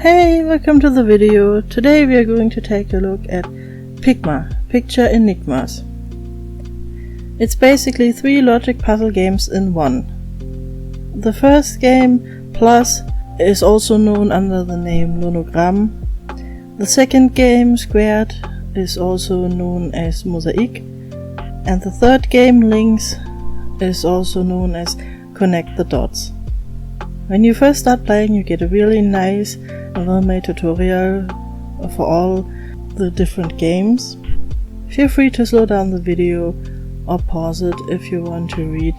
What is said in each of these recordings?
Hey, welcome to the video. Today we are going to take a look at Picma, Picture Enigmas. It's basically 3 logic puzzle games in one. The first game, Plus, is also known under the name Nonogram. The second game, Squared, is also known as Mosaic. And the third game, Links, is also known as Connect the Dots. When you first start playing, you get a really nice, well-made tutorial for all the different games. Feel free to slow down the video or pause it if you want to read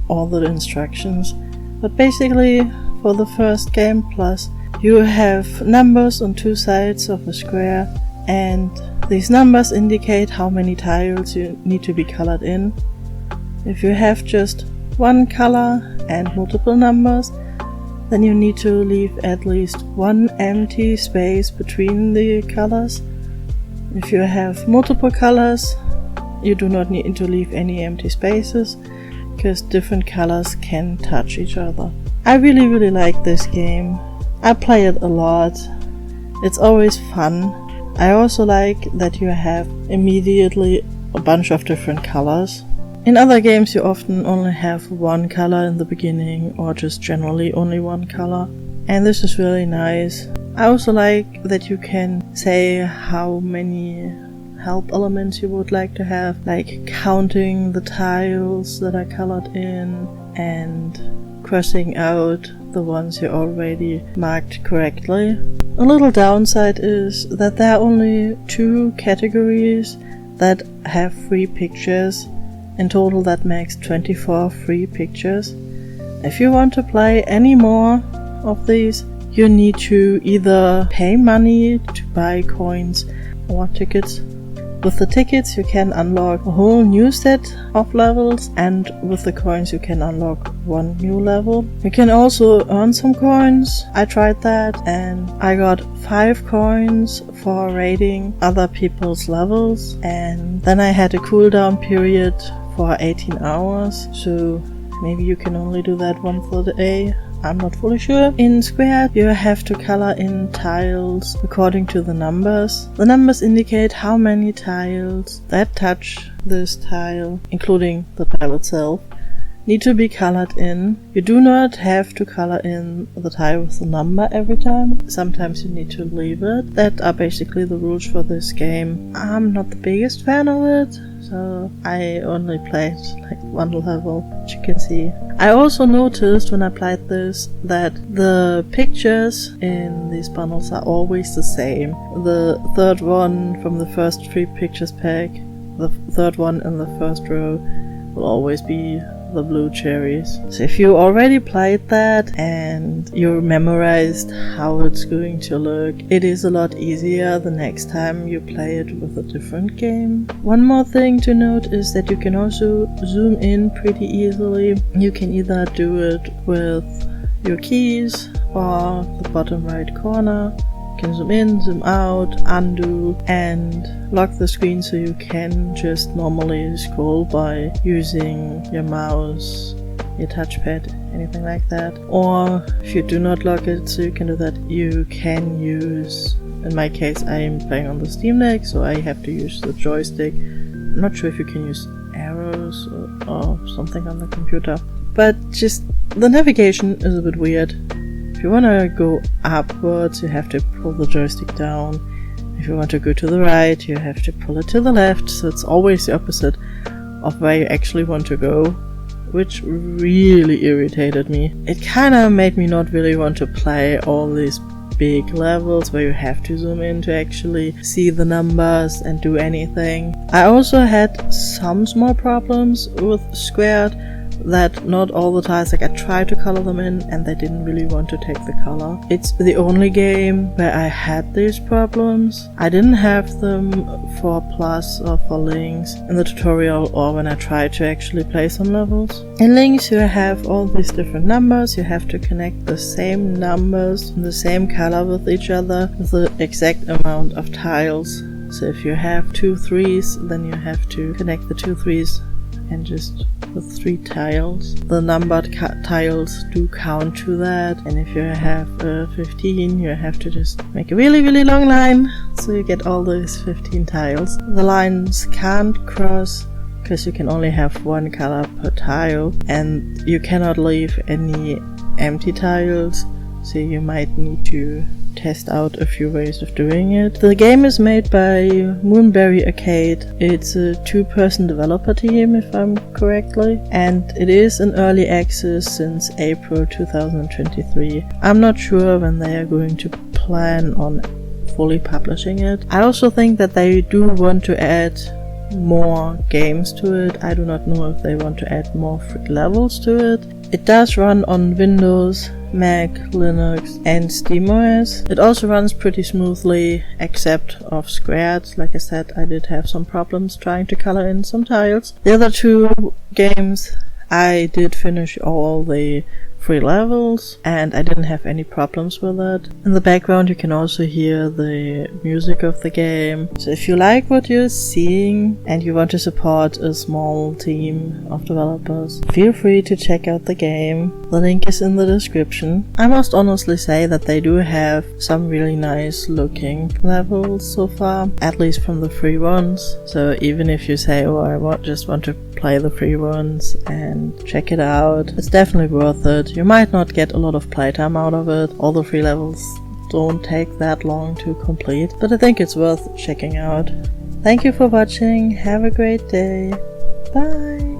all the instructions. But basically, for the first game, Plus, you have numbers on 2 sides of a square, and these numbers indicate how many tiles you need to be colored in. If you have just one color and multiple numbers, then you need to leave at least 1 empty space between the colors. If you have multiple colors, you do not need to leave any empty spaces, because different colors can touch each other. I really like this game. I play it a lot. It's always fun. I also like that you have immediately a bunch of different colors. In other games you often only have one color in the beginning, or just generally only one color, and this is really nice. I also like that you can say how many help elements you would like to have, like counting the tiles that are colored in and crossing out the ones you already marked correctly. A little downside is that there are only 2 categories that have 3 pictures. In total that makes 24 free pictures. If you want to play any more of these, you need to either pay money to buy coins or tickets. With the tickets you can unlock a whole new set of levels, and with the coins you can unlock 1 new level. You can also earn some coins. I tried that and I got 5 coins for raiding other people's levels, and then I had a cooldown period for 18 hours, so maybe you can only do that once a day. I'm not fully sure. In Squared you have to color in tiles according to the numbers. The numbers indicate how many tiles that touch this tile, including the tile itself, need to be colored in. You do not have to color in the tile with the number every time. Sometimes you need to leave it. That are basically the rules for this game. I'm not the biggest fan of it, so I only played like 1 level, which you can see. I also noticed when I played this that the pictures in these bundles are always the same. The third one from the first 3 pictures pack, the third one in the first row, will always be the blue cherries. So if you already played that and you memorized how it's going to look, it is a lot easier the next time you play it with a different game. One more thing to note is that you can also zoom in pretty easily. You can either do it with your keys or the bottom right corner. You can zoom in, zoom out, undo, and lock the screen so you can just normally scroll by using your mouse, your touchpad, anything like that. Or if you do not lock it so you can do that, you can use, in my case I am playing on the Steam Deck, so I have to use the joystick. I'm not sure if you can use arrows or something on the computer, but just the navigation is a bit weird. If you want to go upwards, you have to pull the joystick down. If you want to go to the right, you have to pull it to the left, so it's always the opposite of where you actually want to go, which really irritated me. It kinda made me not really want to play all these big levels where you have to zoom in to actually see the numbers and do anything. I also had some small problems with Squared, that not all the tiles, like I tried to color them in and they didn't really want to take the color. It's the only game where I had these problems. I didn't have them for Plus or for Links in the tutorial or when I tried to actually play some levels. In Links you have all these different numbers. You have to connect the same numbers in the same color with each other with the exact amount of tiles. So if you have 2 3s, then you have to connect the 2 3s and just with 3 tiles. The numbered tiles do count to that, and if you have 15, you have to just make a really long line so you get all those 15 tiles. The lines can't cross because you can only have 1 color per tile, and you cannot leave any empty tiles, so you might need to test out a few ways of doing it. The game is made by Moonberry Arcade. It's a 2-person developer team, if I'm correctly, and it is in early access since April 2023. I'm not sure when they are going to plan on fully publishing it. I also think that they do want to add more games to it. I do not know if they want to add more free levels to it. It does run on Windows, Mac, Linux and SteamOS. It also runs pretty smoothly, except off squared. Like I said, I did have some problems trying to color in some tiles. The other 2 games, I did finish all the 3 levels and I didn't have any problems with it. In the background you can also hear the music of the game. So if you like what you're seeing and you want to support a small team of developers, feel free to check out the game. The link is in the description. I must honestly say that they do have some really nice looking levels so far, at least from the free ones. So even if you say, oh, I just want to play the free ones and check it out, it's definitely worth it. You might not get a lot of playtime out of it. All the free levels don't take that long to complete, but I think it's worth checking out. Thank you for watching. Have a great day. Bye.